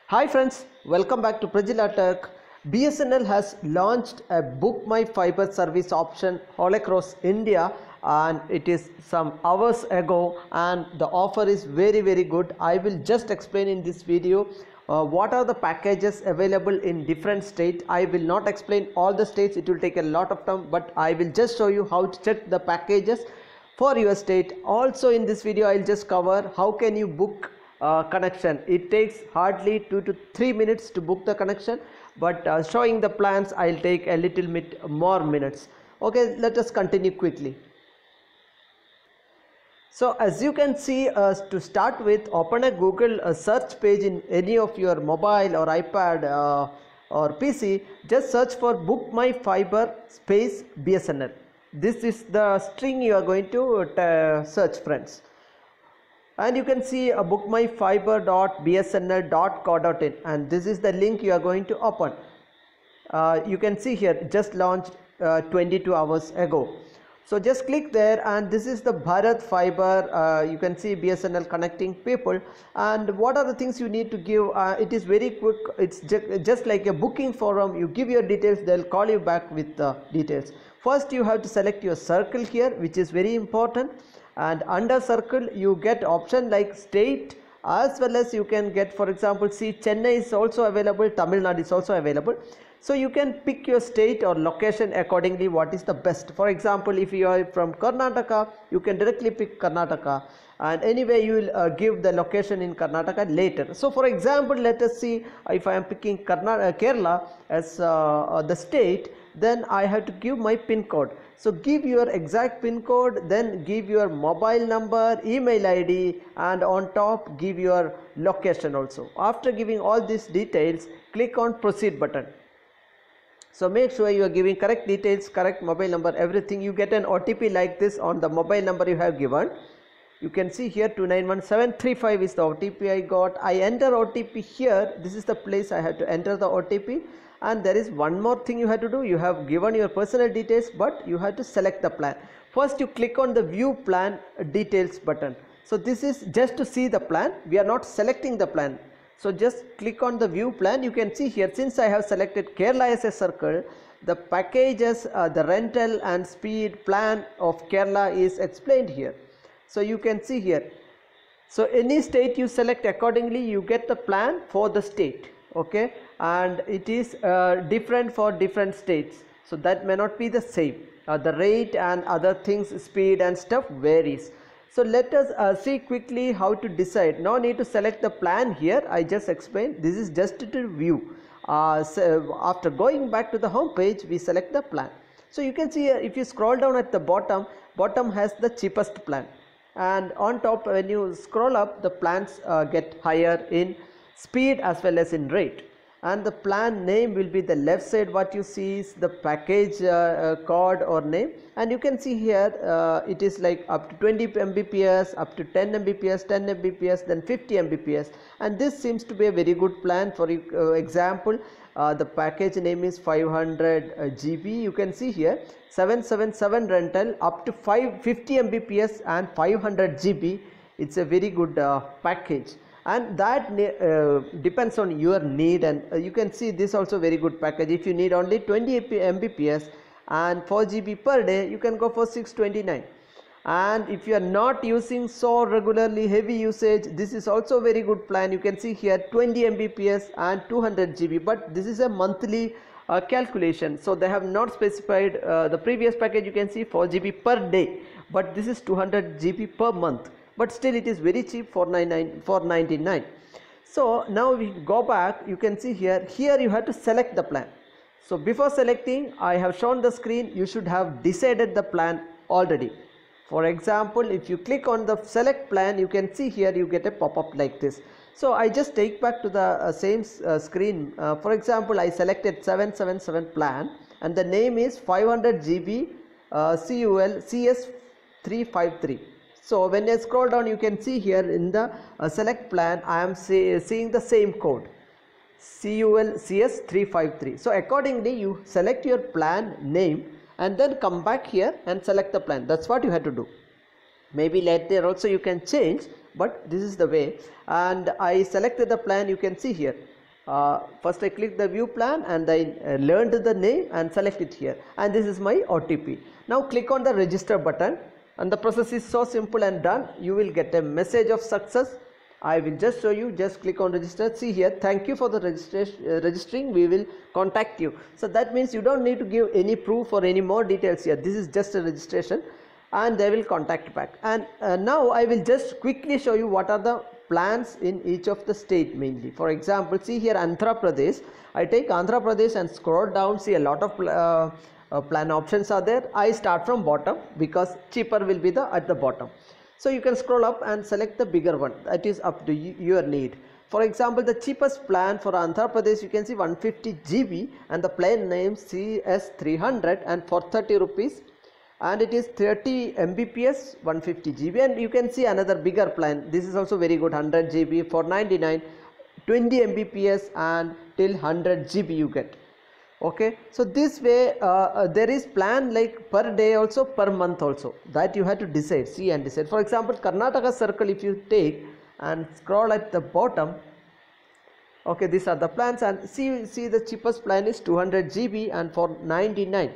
Hi friends, welcome back to Prajila Tech. BSNL has launched a Book My Fiber service option all across India, and it is some hours ago, and the offer is very good. I will just explain in this video what are the packages available in different states. I will not explain all the states, it will take a lot of time, but I will just show you how to check the packages for your state. Also in this video I will just cover how can you book connection. It takes hardly 2 to 3 minutes to book the connection, but showing the plans I'll take a little bit more minutes. Okay, let us continue quickly. So as you can see, to start with, open a Google search page in any of your mobile or iPad or PC. Just search for Book My Fiber space BSNL. This is the string you are going to search, friends. And you can see bookmyfiber.bsnl.co.in, and this is the link you are going to open. You can see here, just launched 22 hours ago. So just click there, and this is the Bharat Fiber. You can see BSNL connecting people, and what are the things you need to give. It is very quick. It's just like a booking forum. You give your details, they'll call you back with the details. First you have to select your circle here, which is very important, and under circle you get option like state, as well as you can get, for example, see Chennai is also available, Tamil Nadu is also available. So you can pick your state or location accordingly, what is the best. For example, if you are from Karnataka, you can directly pick Karnataka, and anyway you will give the location in Karnataka later. So for example, let us see, if I am picking Kerala as the state, then I have to give my PIN code. So give your exact PIN code, then give your mobile number, email ID, and on top give your location also. After giving all these details, click on proceed button. So make sure you are giving correct details, correct mobile number, everything. You get an OTP like this on the mobile number you have given. You can see here 291735 is the OTP I got. I enter OTP here. This is the place I have to enter the OTP. And there is one more thing you have to do. You have given your personal details, but you have to select the plan. First you click on the view plan details button. So this is just to see the plan. We are not selecting the plan. So just click on the view plan. You can see here, since I have selected Kerala as a circle, the packages, the rental and speed plan of Kerala is explained here. So you can see here. So any state you select, accordingly you get the plan for the state. Okay, and it is different for different states, so that may not be the same. The rate and other things, speed and stuff varies. So let us see quickly how to decide. No need to select the plan here, I just explained. This is just to view. So after going back to the home page, we select the plan. So you can see here, if you scroll down at the bottom has the cheapest plan, and on top when you scroll up, the plans get higher in speed as well as in rate. And the plan name will be the left side. What you see is the package code or name, and you can see here it is like up to 20 Mbps, up to 10 Mbps, 10 Mbps, then 50 Mbps, and this seems to be a very good plan. For example, the package name is 500 GB. You can see here 777 rental up to 50 Mbps and 500 GB. It's a very good package, and that depends on your need. And you can see this also very good package. If you need only 20 Mbps and 4 GB per day, you can go for 629. And if you are not using so regularly, heavy usage, this is also very good plan. You can see here 20 Mbps and 200 GB, but this is a monthly calculation, so they have not specified. The previous package you can see 4 GB per day, but this is 200 GB per month, but still it is very cheap, 499. So now we go back. You can see here you have to select the plan. So before selecting, I have shown the screen, you should have decided the plan already. For example, if you click on the select plan, you can see here you get a pop-up like this. So I just take back to the same screen. For example, I selected 777 plan, and the name is 500 GB CUL CS353. So when I scroll down, you can see here in the select plan, I am seeing the same code, CUL CS353. So accordingly you select your plan name and then come back here and select the plan. That's what you have to do. Maybe later also you can change, but this is the way. And I selected the plan. You can see here. First I click the view plan and I learned the name and select it here, and this is my OTP. Now click on the register button, and the process is so simple and done. You will get a message of success. I will just show you. Just click on register. See here, thank you for the registering, we will contact you. So that means you don't need to give any proof or any more details here. This is just a registration, and they will contact back. And now I will just quickly show you what are the plans in each of the state mainly. For example, see here Andhra Pradesh. I take Andhra Pradesh and scroll down. See a lot of plan options are there. I start from bottom because cheaper will be at the bottom. So you can scroll up and select the bigger one. That is up to your need. For example, the cheapest plan for Andhra Pradesh, you can see 150 GB and the plan name CS300 and for 30 rupees, and it is 30 Mbps 150 GB. And you can see another bigger plan. This is also very good, 100 GB for 99, 20 Mbps and till 100 GB you get. Okay, so this way there is plan like per day also, per month also, that you have to decide, see and decide. For example, Karnataka circle if you take and scroll at the bottom, okay, these are the plans, and see the cheapest plan is 200 GB and for 99.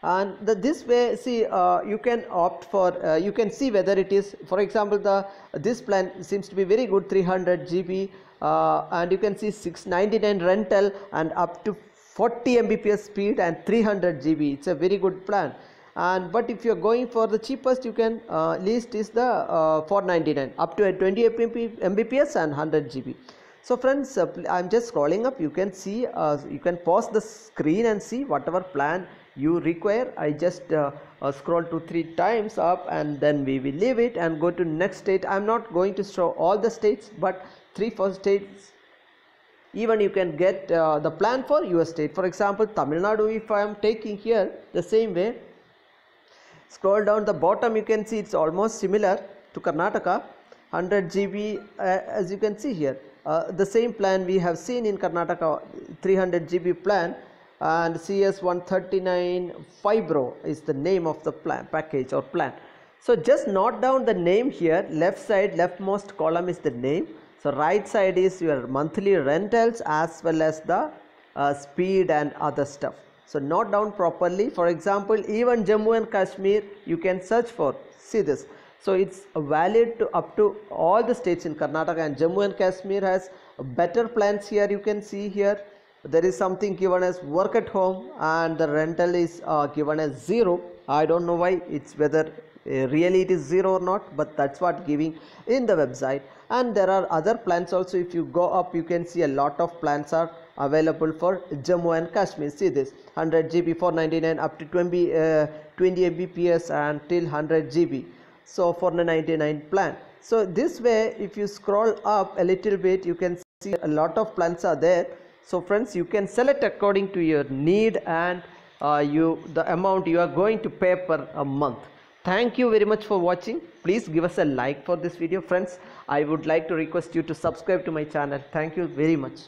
And this way, see you can opt for, you can see whether it is, for example, this plan seems to be very good, 300 GB. And you can see 699 rental and up to 40 Mbps speed and 300 GB. It's a very good plan. And but if you're going for the cheapest, you can least is the 499 up to 20 Mbps and 100 GB. So friends, I'm just scrolling up. You can see, you can pause the screen and see whatever plan you require. I just scroll 2-3 times up, and then we will leave it and go to next state. I'm not going to show all the states, but 3-4 states. Even you can get the plan for your state. For example, Tamil Nadu, if I am taking here, the same way, scroll down the bottom, you can see it's almost similar to Karnataka, 100 GB as you can see here. The same plan we have seen in Karnataka, 300 GB plan, and CS139 Fibro is the name of the plan package or plan. So just note down the name here. Left side, leftmost column is the name. So right side is your monthly rentals as well as the speed and other stuff. So note down properly. For example, even Jammu and Kashmir you can search for. See this. So it's valid to up to all the states in Karnataka, and Jammu and Kashmir has better plans here. You can see here there is something given as work at home, and the rental is given as 0. I don't know why, it's whether really it is 0 or not, but that's what giving in the website. And there are other plans also. If you go up, you can see a lot of plans are available for Jammu and Kashmir. See this, 100 GB 499 up to 20 Mbps and till 100 GB. So for the 99 plan. So this way, if you scroll up a little bit, you can see a lot of plans are there. So friends, you can select according to your need and the amount you are going to pay per a month. Thank you very much for watching. Please give us a like for this video. Friends, I would like to request you to subscribe to my channel. Thank you very much.